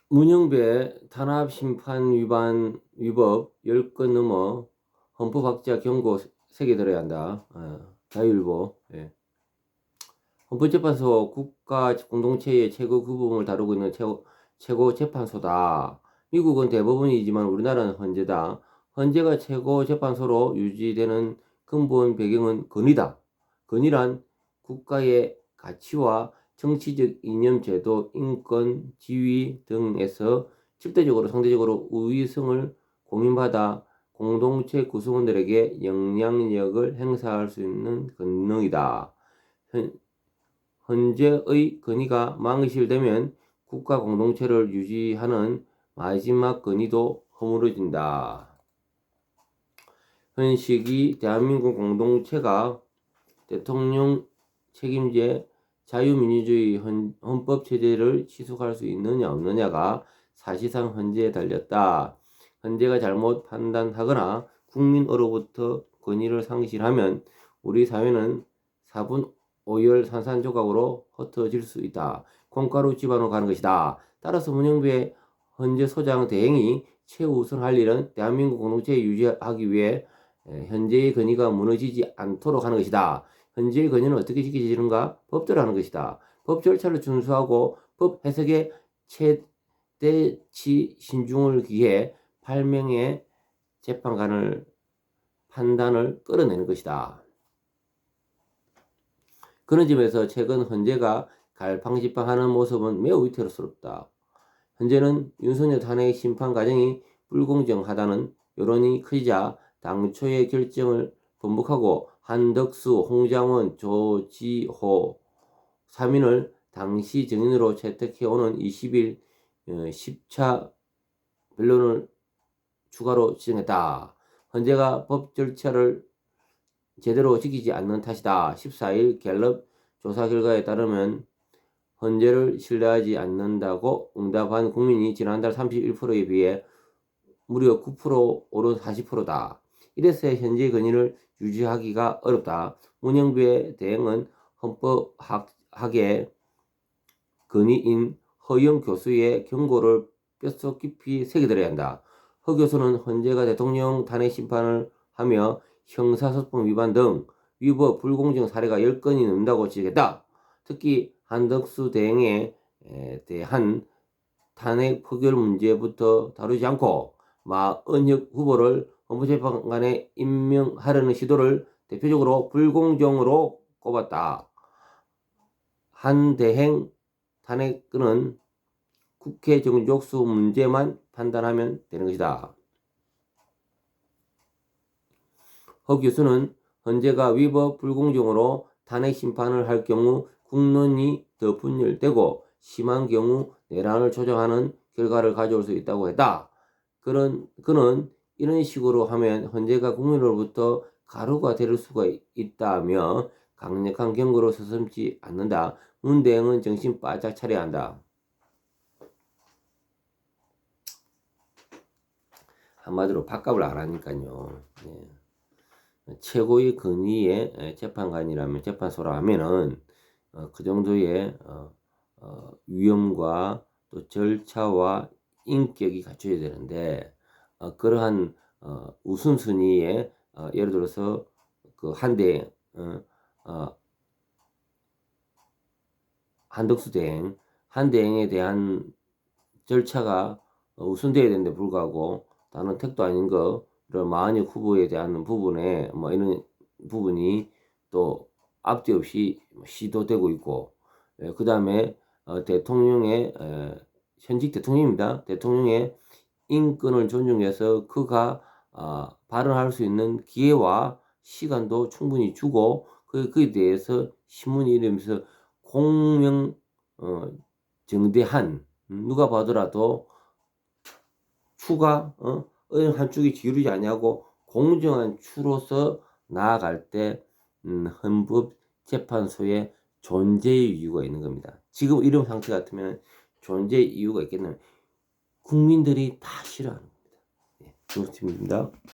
문영배 탄압심판 위법 10건 넘어 헌법학자 경고 3개 들어야 한다. 자유일보. 예. 헌법재판소 국가 공동체의 최고 규범을 다루고 있는 최고 재판소다. 미국은 대법원이지만 우리나라는 헌재다. 헌재가 최고 재판소로 유지되는 근본 배경은 권위다. 권위란 국가의 가치와 정치적 이념, 제도, 인권, 지위 등에서 절대적으로 상대적으로 우위성을 공인받아 공동체 구성원들에게 영향력을 행사할 수 있는 권능이다. 헌재의 권위가 망실되면 국가 공동체를 유지하는 마지막 권위도 허물어진다. 현 시기 대한민국 공동체가 대통령 책임제 자유민주주의 헌법체제를 지속할 수 있느냐 없느냐가 사실상 헌재에 달렸다. 헌재가 잘못 판단하거나 국민으로부터 권위를 상실하면 우리 사회는 4분 5열 산산조각으로 흩어질 수 있다. 콩가루 집안으로 가는 것이다. 따라서 문영배 헌재소장 대행이 최우선할 일은 대한민국 공동체를 유지하기 위해 현재의 권위가 무너지지 않도록 하는 것이다. 현재의 권위는 어떻게 지켜지는가? 법대로 하는 것이다. 법 절차를 준수하고 법 해석에 최대치 신중을 기해 8명의 재판관을 판단을 끌어내는 것이다. 그런 점에서 최근 헌재가 갈팡질팡하는 모습은 매우 위태롭다. 현재는 윤석열 탄핵 심판 과정이 불공정하다는 여론이 커지자 당초의 결정을 번복하고 한덕수, 홍장원, 조지호 3인을 당시 증인으로 채택해오는 20일 10차 변론을 추가로 지정했다. 헌재가 법 절차를 제대로 지키지 않는 탓이다. 14일 갤럽 조사 결과에 따르면 헌재를 신뢰하지 않는다고 응답한 국민이 지난달 31%에 비해 무려 9% 오른 40%다. 이래서 현재의 권위를 유지하기가 어렵다. 문영배 대행은 헌법학의 권위인 허영 교수의 경고를 뼛속 깊이 새겨들어야 한다. 허 교수는 헌재가 대통령 탄핵 심판을 하며 형사소송 위반 등 위법 불공정 사례가 10건이 넘는다고 지적했다. 특히 한덕수 대행에 대한 탄핵 표결 문제부터 다루지 않고 마은혁 후보를 헌법재판관에 임명하려는 시도를 대표적으로 불공정으로 꼽았다. 한 대행 탄핵은 국회 정족수 문제만 판단하면 되는 것이다. 허 교수는 헌재가 위법 불공정으로 탄핵 심판을 할 경우 국론이 더 분열되고 심한 경우 내란을 조장하는 결과를 가져올 수 있다고 했다. 그는 이런 식으로 하면 헌재가 국민으로부터 가루가 될 수가 있다며 강력한 경고로 서슴지 않는다. 문 대행은 정신 바짝 차려야 한다. 한마디로 밥값을 안 하니까요. 최고의 권위의 재판관이라면 재판소라 하면은 그 정도의 위엄과 또 절차와 인격이 갖춰야 되는데 그러한 우선순위에 예를 들어서 그 한덕수 대행 한 대행에 대한 절차가 우선되어야 되는데 불구하고 다른 택도 아닌 거를 마은혁 후보에 대한 부분에 이런 부분이 또 앞뒤 없이 시도되고 있고 그 다음에 대통령의 현직 대통령입니다. 대통령의 인권을 존중해서 그가 발언할 수 있는 기회와 시간도 충분히 주고 그에 대해서 신문이 이러면서 공명 정대한 누가 봐더라도 추가 한쪽이 기울이지 않냐고 공정한 추로서 나아갈 때 헌법재판소의 존재의 이유가 있는 겁니다. 지금 이런 상태 같으면 존재의 이유가 있겠냐면 국민들이 다 싫어하는 겁니다. 조팀입니다.